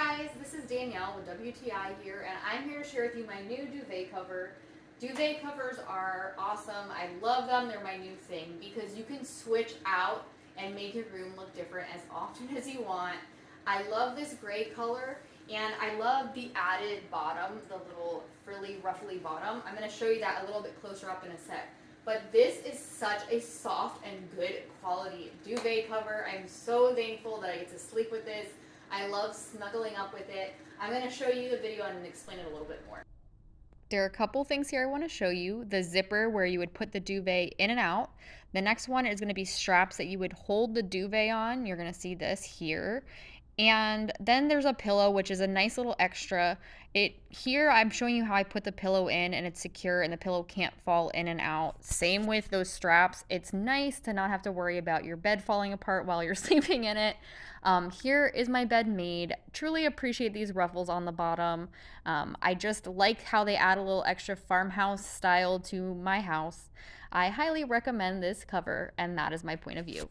guys, this is Danielle with WTI here, and I'm here to share with you my new duvet cover. Duvet covers are awesome. I love them. They're my new thing because you can switch out and make your room look different as often as you want. I love this gray color, and I love the added bottom, the little frilly, ruffly bottom. I'm going to show you that a little bit closer up in a sec. But this is such a soft and good quality duvet cover. I'm so thankful that I get to sleep with this. I love snuggling up with it. I'm going to show you the video and explain it a little bit more. There are a couple things here I want to show you. The zipper where you would put the duvet in and out. The next one is going to be straps that you would hold the duvet on. You're going to see this here. And then there's a pillow, which is a nice little extra. Here I'm showing you how I put the pillow in and it's secure and the pillow can't fall in and out. Same with those straps. It's nice to not have to worry about your bed falling apart while you're sleeping in it. Here is my bed made. Truly appreciate these ruffles on the bottom. I just like how they add a little extra farmhouse style to my house. I highly recommend this cover, and that is my point of view.